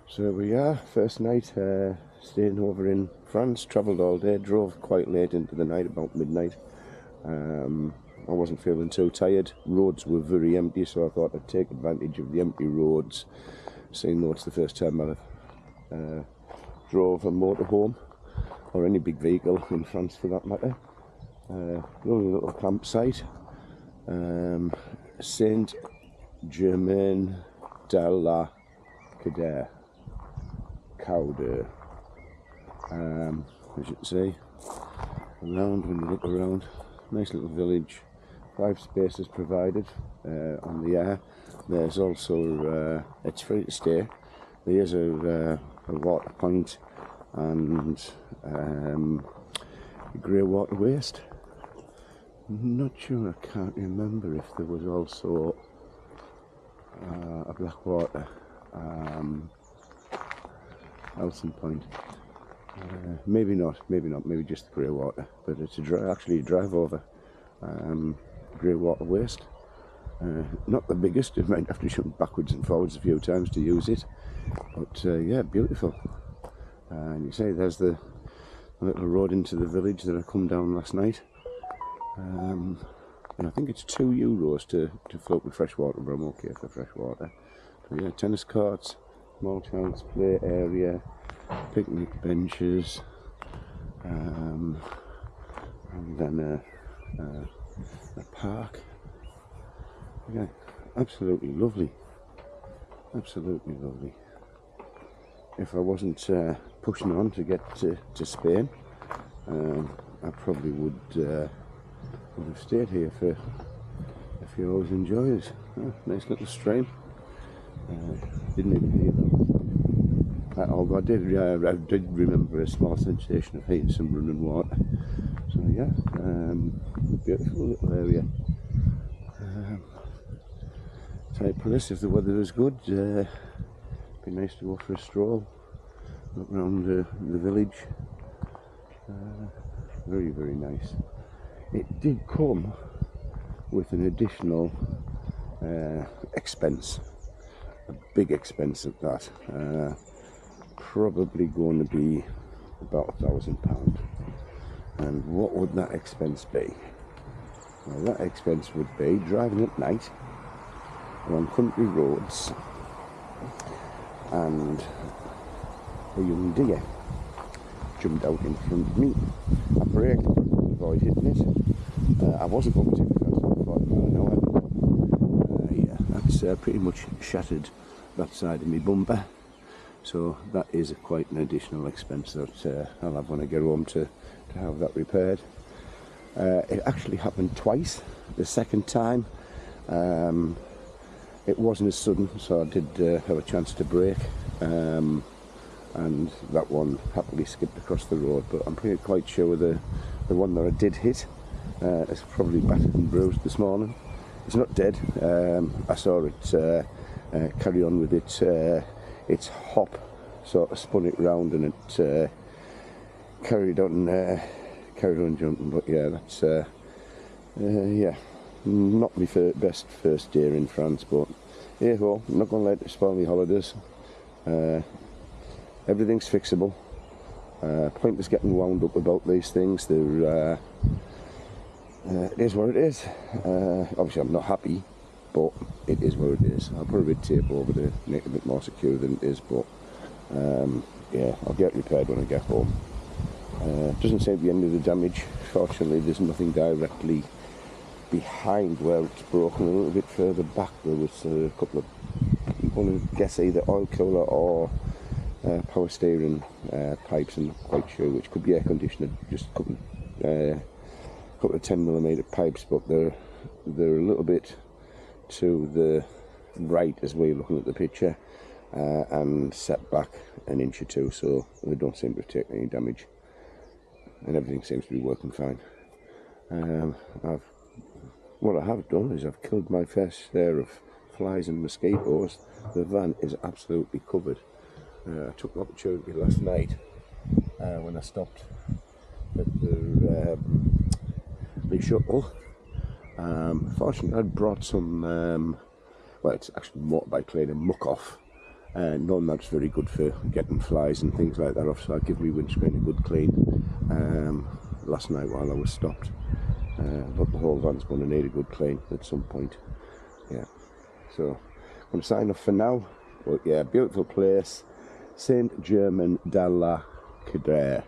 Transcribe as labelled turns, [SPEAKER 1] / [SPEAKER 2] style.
[SPEAKER 1] So we are, first night, staying over in France, travelled all day, drove quite late into the night, about midnight. I wasn't feeling too tired, roads were very empty, so I thought I'd take advantage of the empty roads, seeing though it's the first time I've drove a motorhome, or any big vehicle in France for that matter. Lovely little campsite, Saint-Germain-de-la-Cadere. As you can see, around, when you look around, nice little village, 5 spaces provided on the air. There's also, it's free to stay, there's a water point and grey water waste. I'm not sure, I can't remember if there was also a black water Elson Point. Maybe not, maybe just grey water, but it's actually a drive over grey water waste. Not the biggest, you might have to jump backwards and forwards a few times to use it, but yeah, beautiful. And you say there's the little road into the village that I come down last night, and I think it's €2 to float with fresh water, but I'm okay for fresh water. So yeah, tennis courts, small child's play area, picnic benches, and then a park. Yeah, absolutely lovely, absolutely lovely. If I wasn't pushing on to get to Spain, I probably would have stayed here for a few hours and enjoy it. Oh, nice little stream. Didn't even hear that. Although I did remember a small sensation of hearing some running water. So yeah, beautiful little area. Type place if the weather was good. Be nice to go for a stroll, look around the village. Very, very nice. It did come with an additional expense, a big expense at that. Probably going to be about £1,000. And what would that expense be? Well, that expense would be driving at night on country roads, and a young deer jumped out in front of me. I braked to avoid hitting it. I wasn't going to because I was 40 miles an hour. Yeah, that's pretty much shattered that side of my bumper, so that is quite an additional expense that I'll have when I get home to have that repaired. It actually happened twice. The second time it wasn't as sudden, so I did have a chance to brake, and that one happily skipped across the road. But I'm pretty quite sure the one that I did hit is probably battered and bruised this morning. It's not dead. I saw it carry on with its hop, sort of spun it round, and it carried on jumping. But yeah, that's yeah, not my best first day in France, but hey ho, I'm not going to let it spoil my holidays. Everything's fixable. Pointless getting wound up about these things. They're it is what it is. Obviously I'm not happy, but it is what it is. I'll put a bit of tape over to make it a bit more secure than it is, but yeah, I'll get it repaired when I get home. Doesn't seem to be any of the damage. Fortunately, there's nothing directly behind where it's broken. A little bit further back there was a couple of, I'm going to guess either oil cooler or power steering pipes. I'm not quite sure which. Could be air conditioner, just a couple of 10mm pipes, but they're a little bit to the right as we're looking at the picture, and set back an inch or two, so they don't seem to have taken any damage, and everything seems to be working fine. What I have done is I've killed my fair share of flies and mosquitoes. The van is absolutely covered. I took the opportunity last night when I stopped at the shuttle. Fortunately, I'd brought some, well, it's actually motorbike cleaner muck off, None that's very good for getting flies and things like that off, so I give my windscreen a good clean last night while I was stopped. But the whole van's going to need a good clean at some point. Yeah, so I'm going to sign off for now. But yeah, beautiful place, Saint Germain de la Cadre.